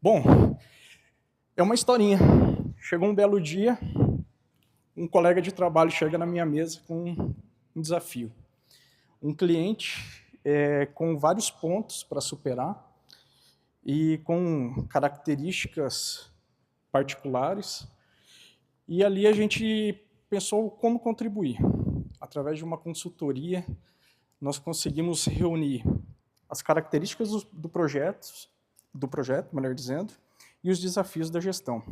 Bom, é uma historinha. Chegou um belo dia, um colega de trabalho chega na minha mesa com um desafio. Um cliente com vários pontos para superar e com características particulares. E ali a gente pensou como contribuir. Através de uma consultoria, nós conseguimos reunir as características do projeto, melhor dizendo, e os desafios da gestão.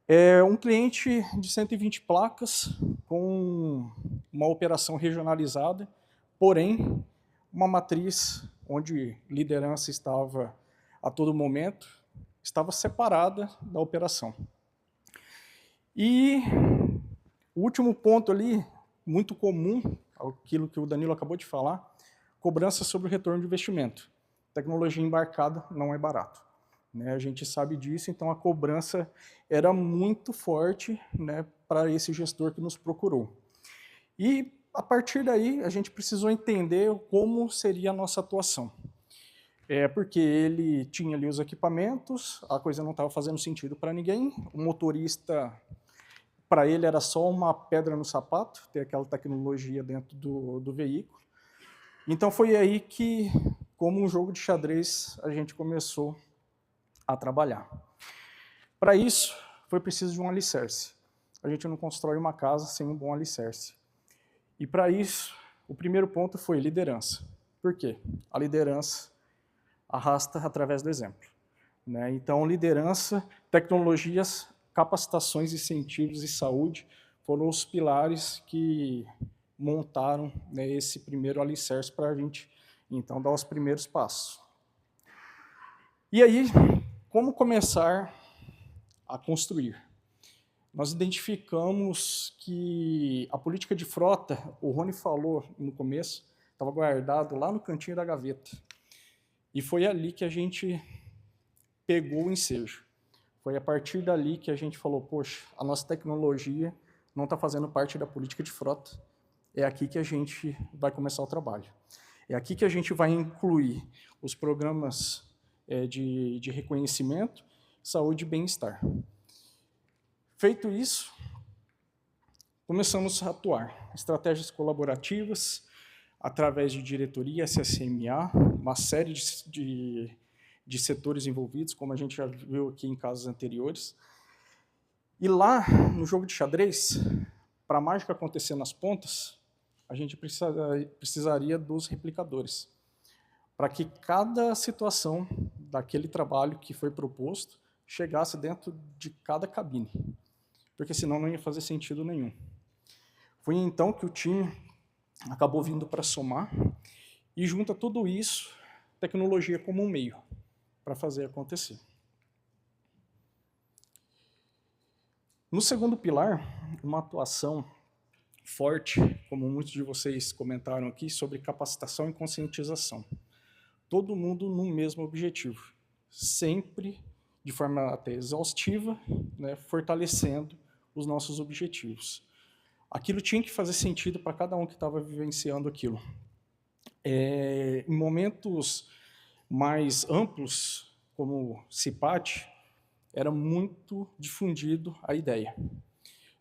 É um cliente de 120 placas, com uma operação regionalizada, porém, uma matriz onde liderança estava a todo momento, estava separada da operação. E o último ponto ali, muito comum, aquilo que o Danilo acabou de falar, cobrança sobre o retorno de investimento. Tecnologia embarcada não é barato. A gente sabe disso, então a cobrança era muito forte, para esse gestor que nos procurou. E, a partir daí, a gente precisou entender como seria a nossa atuação. Porque ele tinha ali os equipamentos, a coisa não estava fazendo sentido para ninguém, o motorista, para ele era só uma pedra no sapato, ter aquela tecnologia dentro do veículo. Então foi aí que, como um jogo de xadrez, a gente começou a trabalhar. Para isso, foi preciso de um alicerce. A gente não constrói uma casa sem um bom alicerce. E para isso, o primeiro ponto foi liderança. Por quê? A liderança arrasta através do exemplo. Então, liderança, tecnologias, capacitações, incentivos e saúde foram os pilares que montaram esse primeiro alicerce para a gente, então, dar os primeiros passos. E aí, como começar a construir? Nós identificamos que a política de frota, o Rony falou no começo, estava guardado lá no cantinho da gaveta. E foi ali que a gente pegou o ensejo. Foi a partir dali que a gente falou, poxa, a nossa tecnologia não está fazendo parte da política de frota. É aqui que a gente vai começar o trabalho. É aqui que a gente vai incluir os programas de reconhecimento, saúde e bem-estar. Feito isso, começamos a atuar. Estratégias colaborativas, através de diretoria, SSMA, uma série de setores envolvidos, como a gente já viu aqui em casos anteriores. E lá, no jogo de xadrez, para a mágica acontecer nas pontas, a gente precisaria dos replicadores, para que cada situação daquele trabalho que foi proposto chegasse dentro de cada cabine, porque senão não ia fazer sentido nenhum. Foi então que o time acabou vindo para somar e junta tudo isso, tecnologia como um meio para fazer acontecer. No segundo pilar, uma atuação forte, como muitos de vocês comentaram aqui, sobre capacitação e conscientização. Todo mundo no mesmo objetivo, sempre de forma até exaustiva, fortalecendo os nossos objetivos. Aquilo tinha que fazer sentido para cada um que estava vivenciando aquilo. Em momentos mais amplos, como CIPAT, era muito difundido a ideia.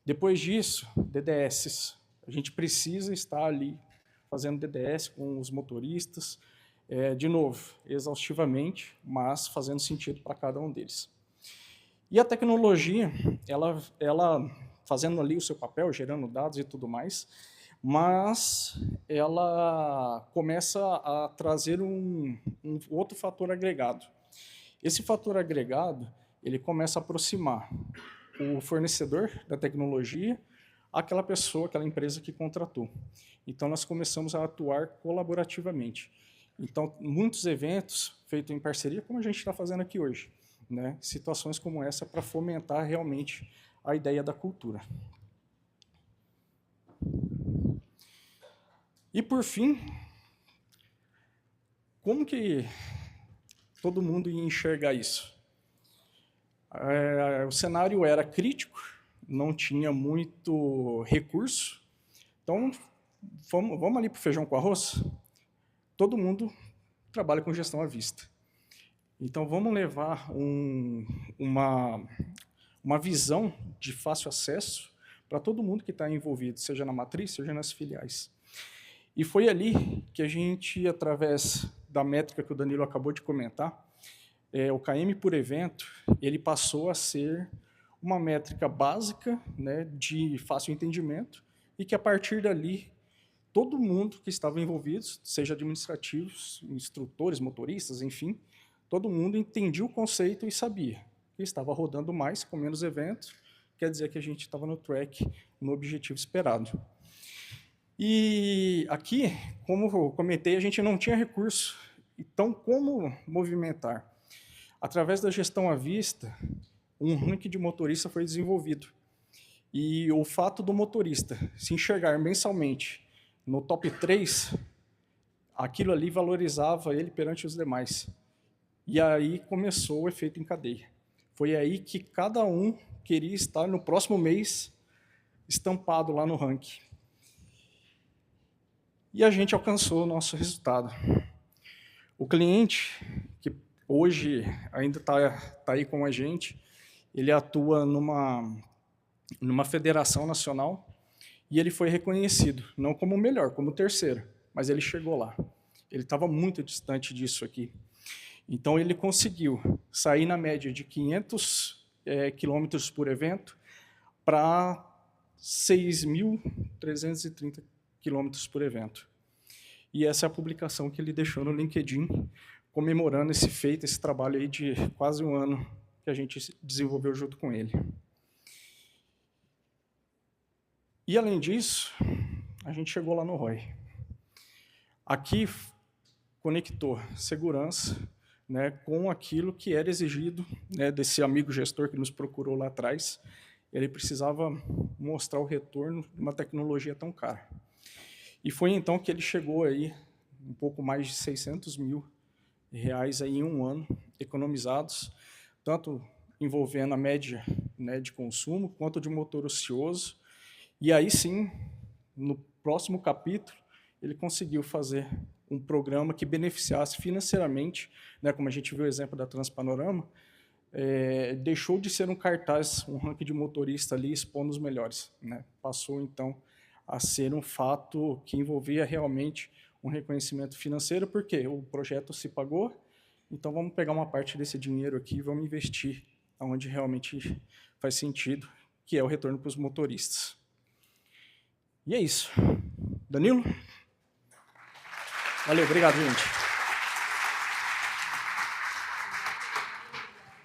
Depois disso, DDS. A gente precisa estar ali fazendo DDS com os motoristas, de novo, exaustivamente, mas fazendo sentido para cada um deles. E a tecnologia, ela fazendo ali o seu papel, gerando dados e tudo mais, mas ela começa a trazer um outro fator agregado. Esse fator agregado, ele começa a aproximar o fornecedor da tecnologia àquela pessoa, aquela empresa que contratou. Então, nós começamos a atuar colaborativamente. Então, muitos eventos feitos em parceria, como a gente está fazendo aqui hoje, situações como essa para fomentar realmente a ideia da cultura. E, por fim, como que todo mundo ia enxergar isso? O cenário era crítico, não tinha muito recurso, então vamos ali para o feijão com arroz? Todo mundo trabalha com gestão à vista. Então, vamos levar uma visão de fácil acesso para todo mundo que está envolvido, seja na matriz, seja nas filiais. E foi ali que a gente, através da métrica que o Danilo acabou de comentar, o KM por evento, ele passou a ser uma métrica básica, né, de fácil entendimento, e que, a partir dali, todo mundo que estava envolvido, seja administrativos, instrutores, motoristas, enfim, todo mundo entendia o conceito e sabia que estava rodando mais com menos eventos, quer dizer que a gente estava no track, no objetivo esperado. E aqui, como eu comentei, a gente não tinha recurso, então como movimentar? Através da gestão à vista, um ranking de motorista foi desenvolvido. E o fato do motorista se enxergar mensalmente no top 3, aquilo ali valorizava ele perante os demais. E aí começou o efeito em cadeia. Foi aí que cada um queria estar no próximo mês estampado lá no ranking. E a gente alcançou o nosso resultado. O cliente, que hoje ainda está aí com a gente, ele atua numa federação nacional e ele foi reconhecido, não como o melhor, como o terceiro, mas ele chegou lá. Ele estava muito distante disso aqui. Então, ele conseguiu sair na média de 500 quilômetros por evento para 6.330 quilômetros por evento. E essa é a publicação que ele deixou no LinkedIn, comemorando esse feito, esse trabalho aí de quase um ano que a gente desenvolveu junto com ele. E, além disso, a gente chegou lá no ROI. Aqui conectou segurança, né, com aquilo que era exigido, né, desse amigo gestor que nos procurou lá atrás. Ele precisava mostrar o retorno de uma tecnologia tão cara. E foi então que ele chegou aí um pouco mais de R$600 mil aí em um ano, economizados, tanto envolvendo a média, né, de consumo, quanto de motor ocioso. E aí sim, no próximo capítulo, ele conseguiu fazer um programa que beneficiasse financeiramente, né, como a gente viu o exemplo da Transpanorama, deixou de ser um cartaz, um ranking de motorista ali expondo os melhores, né? Passou, então, a ser um fato que envolvia realmente um reconhecimento financeiro, porque o projeto se pagou, então vamos pegar uma parte desse dinheiro aqui e vamos investir onde realmente faz sentido, que é o retorno para os motoristas. E é isso. Danilo? Valeu, obrigado, gente.